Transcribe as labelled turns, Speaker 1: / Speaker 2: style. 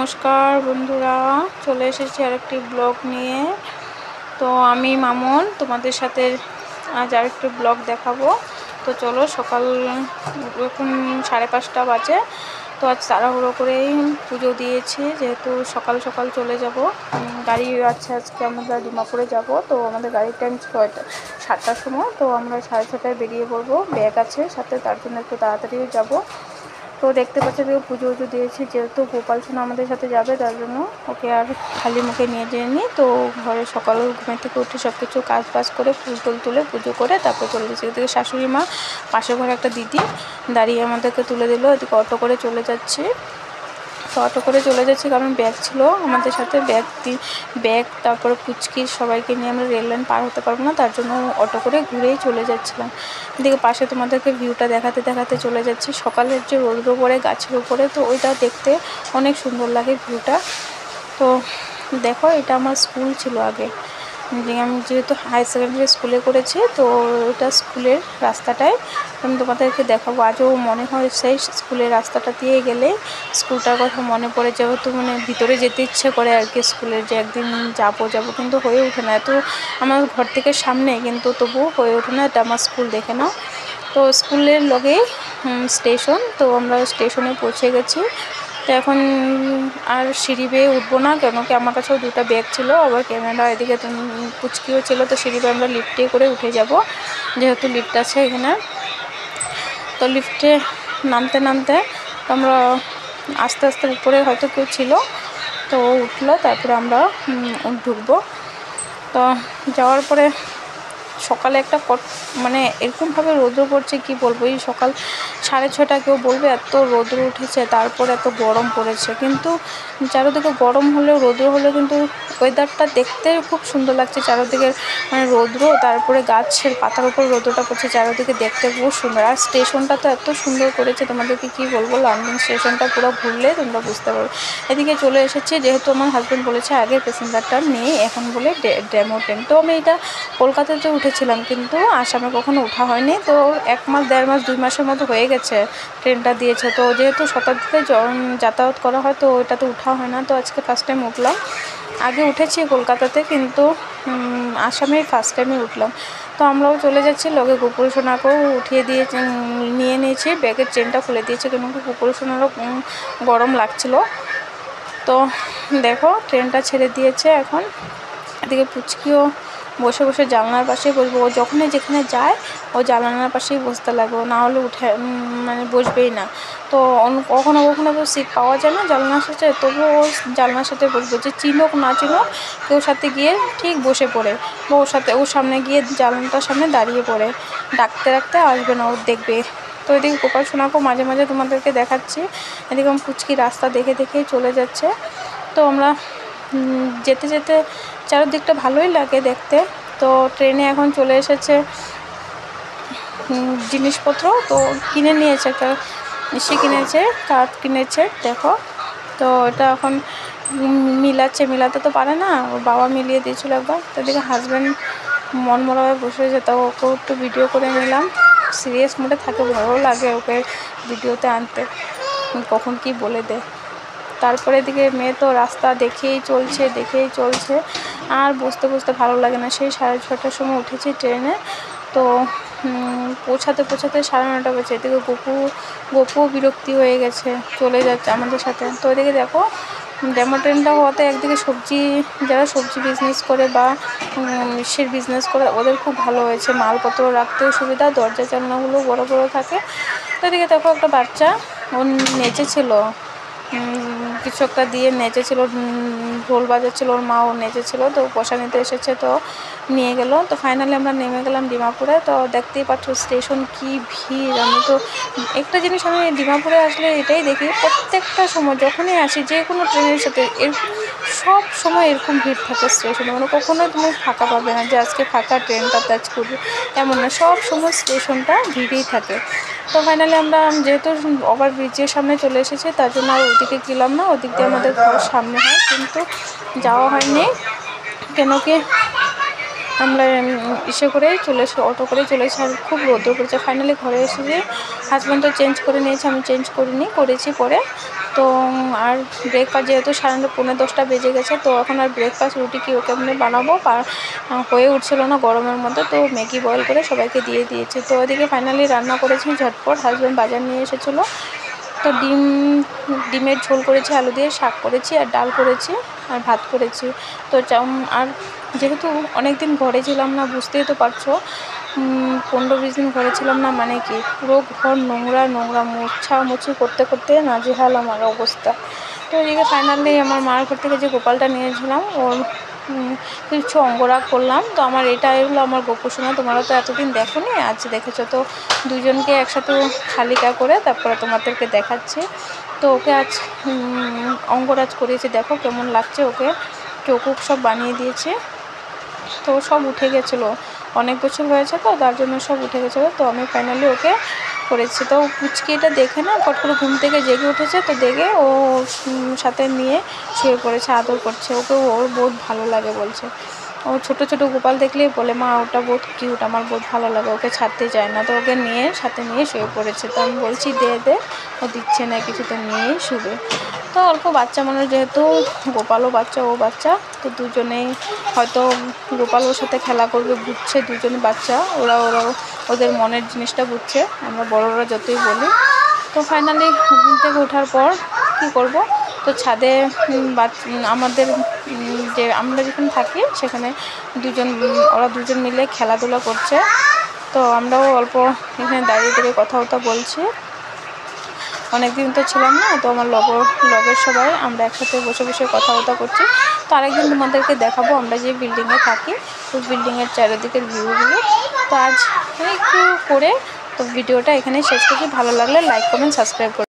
Speaker 1: নমস্কার বন্ধুরা, চলে এসেছি আরেকটি ব্লগ নিয়ে। তো আমি মামুন তোমাদের সাথে আজ আরেকটি ব্লগ দেখাবো। তো চলো, সকাল এখন 5:30 বাজে। তো আজ তাড়াহুড়ো করেই পুজো দিয়েছি, যেহেতু সকাল সকাল চলে যাব। গাড়ি আছে, আজকে আমরা ডিমাপুরে যাব। তো আমাদের গাড়ির টাইম ছিল 7টার সময়। তো আমরা 6:30টায় বেরিয়ে পড়বো, ব্যাগ আছে সাথে, তার জন্য একটু তাড়াতাড়িও যাব। তো দেখতে পাচ্ছি যে পুজো দিয়েছি, যেহেতু গোপাল সোনা আমাদের সাথে যাবে, তার জন্য ওকে আর খালি মুখে নিয়ে যায়নি। তো ঘরে সকাল ঘুমের থেকে উঠে সব কিছু কাজ বাজ করে ফুল টুল তুলে পুজো করে তারপর চলে যাচ্ছি। এদিকে শাশুড়ি মা, পাশের ঘরে একটা দিদি দাঁড়িয়ে আমাদেরকে তুলে দিল। এদিকে অটো করে চলে যাচ্ছি। তো অটো করে চলে যাচ্ছি কারণ ব্যাগ ছিল আমাদের সাথে, ব্যাগ তারপরে পুচকি সবাইকে নিয়ে আমরা রেল লাইন পার হতে পারবো না, তার জন্য অটো করে ঘুরেই চলে যাচ্ছিলাম। এদিকে পাশে তোমাদেরকে ভিউটা দেখাতে দেখাতে চলে যাচ্ছি। সকালের যে রোদ্র পড়ে গাছের উপরে, তো ওইটা দেখতে অনেক সুন্দর লাগে ভিউটা। তো দেখো, এটা আমার স্কুল ছিল আগে, আমি যেহেতু হায়ার সেকেন্ডারি স্কুলে করেছি। তো ওটা স্কুলের রাস্তাটায় আমি তোমাদেরকে দেখাবো। আজও মনে হয় সেই স্কুলের রাস্তাটা দিয়ে গেলে স্কুলটার কথা মনে পড়ে, যেহেতু ভিতরে যেতে ইচ্ছে করে আর কি স্কুলের, যে একদিন যাবো কিন্তু হয়ে ওঠে না। এত আমার ঘর থেকে সামনে, কিন্তু তবুও হয়ে ওঠে না। এটা আমার স্কুল, দেখে নাও। তো স্কুলের লগেই স্টেশন। তো আমরা স্টেশনে পৌঁছে গেছি। তো এখন আর সিঁড়ি বেয়ে উঠবো না, কেন কি আমার কাছেও 2টা ব্যাগ ছিল, আবার ক্যামেরা এদিকে পুচকিও ছিল। তো সিঁড়ি বেয়ে আমরা লিফটে করে উঠে যাব, যেহেতু লিফট আছে এখানে। তো লিফটে নামতে নামতে আমরা আস্তে আস্তে উপরে হয়তো কেউ ছিল, তো উঠলো, তারপরে আমরা ঢুকবো। তো যাওয়ার পরে সকালে একটা এরকমভাবে রৌদ্র পড়ছে, কি বলবো। এই সকাল 6:30 কেউ বলবে এত রৌদ্র উঠেছে, তারপর এত গরম পড়েছে। কিন্তু চারিদিকে গরম হলেও রৌদ্র হলেও কিন্তু ওয়েদারটা দেখতে খুব সুন্দর লাগছে। চারিদিকে রৌদ্র, তারপরে গাছের পাতার উপর রৌদ্রটা পড়ছে, চারিদিকে দেখতে খুব সুন্দর। আর স্টেশনটা তো এত সুন্দর করেছে, তোমাদেরকে কি বলবো। লন্ডন স্টেশনটা পুরো ঘুরলে তোমরা বুঝতে পারবে। এদিকে চলে এসেছি, যেহেতু আমার হাজব্যান্ড বলেছে আগের প্যাসেঞ্জারটা নেই, এখন বলে ডেমো ট্রেন। তো আমি এটা কলকাতাতে উঠেছিলাম, কিন্তু আসামে কখনো ওঠা হয়নি। তো 1 মাস 1.5 মাস 2 মাসের মতো হয়ে গেছে ট্রেনটা দিয়েছে। তো যেহেতু শতাব্দীতে যাতায়াত করা হয়, তো ওইটাতে ওঠা হয় না। তো আজকে ফার্স্ট টাইম উঠলাম। আগে উঠেছি কলকাতাতে, কিন্তু আসামে ফার্স্ট টাইমে উঠলাম। তো আমরাও চলে যাচ্ছি। লগে গোপুর সোনাকেও উঠিয়ে দিয়ে নিয়ে নিয়েছি, ব্যাগের চেনটা খুলে দিয়েছে, কিন্তু গোপুর সোনারও গরম লাগছিল। তো দেখো, ট্রেনটা ছেড়ে দিয়েছে এখন। এদিকে পুচকিও বসে বসে জানলার পাশেই বসবো। ও যখনই যেখানে যায় ও জানলার পাশেই বসতে লাগবে, না হলে উঠে বসবেই না। তো কখনো কখনো তো সিট পাওয়া যায় না জানলার সাথে, তবুও ও জানলার সাথে বসবো, যে চিনুক না চিনুক কেউ সাথে গিয়ে ঠিক বসে পড়ে, বা ওর সামনে গিয়ে জানলাটার সামনে দাঁড়িয়ে পড়ে, ডাকতে ডাকতে আসবে না, ওর দেখবে। তো এদিকে গোপাল সোনাকেও মাঝে মাঝে তোমাদেরকে দেখাচ্ছি। এদিকে পুচকি রাস্তা দেখে দেখেই চলে যাচ্ছে। তো আমরা যেতে যেতে চারদিকটা ভালোই লাগে দেখতে। তো ট্রেনে এখন চলে এসেছে জিনিসপত্র, তো কিনে নিয়েছে, একটা সে কিনেছে, কাঠ কিনেছে, দেখো। তো এটা এখন মিলাতে তো পারে না, ওর বাবা মিলিয়ে দিয়েছিল একবার। তো এদিকে হাজব্যান্ড মন মরাভাবে বসে রয়েছে, তাও ওকেও একটু ভিডিও করে নিলাম। সিরিয়াস মোডে থাকে, ভালো লাগে ওকে ভিডিওতে আনতে, কখন কি বলে দেয়। তারপরে এদিকে মেয়ে তো রাস্তা দেখেই চলছে, আর বসতে বসতে ভালো লাগে না। সেই 6:30টার সময় উঠেছি ট্রেনে। তো পৌঁছাতে 9:30 বাজে। এদিকে গপুও বিরক্তি হয়ে গেছে, চলে যাচ্ছে আমাদের সাথে। তো এদিকে দেখো, ডেমো ট্রেনটা হওয়াতে একদিকে যারা সবজি বিজনেস করে বা মিষ্টির বিজনেস করে, ওদের খুব ভালো হয়েছে, মালপত্র রাখতেও সুবিধা, দরজা জানলাগুলো বড় বড় থাকে। তো এদিকে দেখো, একটা বাচ্চা ও নেচেছিল, কিছু একটা দিয়ে নেচেছিল, ঢোল বাজাচ্ছিল, ওর মাও নেচেছিল। তো পয়সা নিতে এসেছে, তো নিয়ে গেল। তো ফাইনালি আমরা নেমে গেলাম ডিমাপুরে। তো দেখতেই পাচ্ছ স্টেশন কি ভিড়। আমি তো একটা জিনিস, আমি ডিমাপুরে আসলে এটাই দেখি, প্রত্যেকটা সময় যখনই আসি, যে কোনো ট্রেনের সাথে সব সময় এরকম ভিড় থাকে স্টেশনে। কখনো তুমি ফাঁকা পাবে না যে আজকে ফাঁকা, ট্রেনটা টাচ করবে, এমন না, সব সময় স্টেশনটা ভিড়েই থাকে। তো ফাইনালি আমরা যেহেতু ওভার ব্রিজের সামনে চলে এসেছি, তার জন্য আর ওদিকে গেলাম না। ওদিক দিয়ে আমাদের ঘরের সামনে হয়, কিন্তু যাওয়া হয়নি, কেন কি আমরা অটো করেই চলে এসে, আর খুব রোদ্র পড়েছে। ফাইনালি ঘরে এসে যে হাজব্যান্ডও চেঞ্জ করে নিয়েছে, আমি চেঞ্জ করিনি, করেছি পরে। তো আর ব্রেকফাস্ট যেহেতু 9:30 বেজে গেছে, তো এখন আর ব্রেকফাস্ট রুটি কি ওকে এমনি বানাবো হয়ে উঠছিল না গরমের মধ্যে, তো ম্যাগি বয়েল করে সবাইকে দিয়ে দিয়েছে। তো ওদিকে ফাইনালি রান্না করেছি ঝটপট, হাজব্যান্ড বাজার নিয়ে এসেছিলো, তো ডিমের ঝোল করেছি, আলু দিয়ে শাক করেছি, আর ডাল করেছি, আর ভাত করেছি। তো আর যেহেতু অনেক দিন ঘরে ছিলাম না, বুঝতেই তো পারছো, 15-20 দিন ঘরে ছিলাম না মানে কি, পুরো ঘর নোংরা মোছামুছি করতে করতে নাজেহাল আমার অবস্থা। তো এদিকে ফাইনালি আমার মার ঘর থেকে যে গোপালটা নিয়েছিলাম, ওর কিছু অঙ্গরাগ করলাম। তো আমার এটাই হলো আমার গোপুসোনা, তোমরা তো এতদিন দেখোনি, আজ দেখেছো। তো দুজনকে একসাথে শালিকা করে তারপরে তোমাদেরকে দেখাচ্ছি। তো ওকে আজ অঙ্গরাজ করিয়েছি, দেখো কেমন লাগছে ওকে, চোখ সব বানিয়ে দিয়েছে। তো সব উঠে গেছিলো, অনেক বছর হয়েছে তো তার জন্য সব উঠে গেছিলো। তো আমি ফাইনালি ওকে করেছি। তো পুচকি এটা দেখে না, ফট করে ঘুম থেকে জেগে উঠেছে, তো দেখে ও সাথে নিয়ে শুয়ে পড়েছে, আদর করছে ওকে, ওর বহুত ভালো লাগে বলছে। ও ছোটো ছোটো গোপাল দেখলেই বলে মা ওটা বহুত কিউট, আমার বহুত ভালো লাগে, ওকে ছাড়তে চায় না। তো ওকে নিয়ে সাথে নিয়ে শুয়ে পড়েছে। তো আমি বলছি দে, ও দিচ্ছে না কিছু, তো নিয়েই শুবে। তো অল্প বাচ্চা মানুষ যেহেতু, গোপালও বাচ্চা ও বাচ্চা, তো দুজনেই হয়তো গোপাল ওর সাথে খেলা করবে, বুঝছে দুজনে বাচ্চা, ওদের মনের জিনিসটা বুঝছে, আমরা বড়রা যতই বলি। তো ফাইনালি ঘুম থেকে ওঠার পর কী করব, তো ছাদে আমাদের যে আমরা যেখানে থাকি সেখানে ওরা দুজন মিলে খেলাধুলা করছে। তো আমরাও অল্প এখানে দাঁড়িয়ে কথা বলছি, অনেক দিন তো ছিলাম না, তো আমার লগের সবাই আমরা একসাথে বসে কথা করছি। তো আরেকদিন তোমাদেরকে দেখাবো আমরা যে বিল্ডিংয়ে থাকি, তো বিল্ডিংয়ের চারিদিকের ভিউগুলো। তো আজ একটু করে তো ভিডিওটা এখানে শেষ করছি, ভালো লাগলে লাইক কমেন্ট সাবস্ক্রাইব করুন।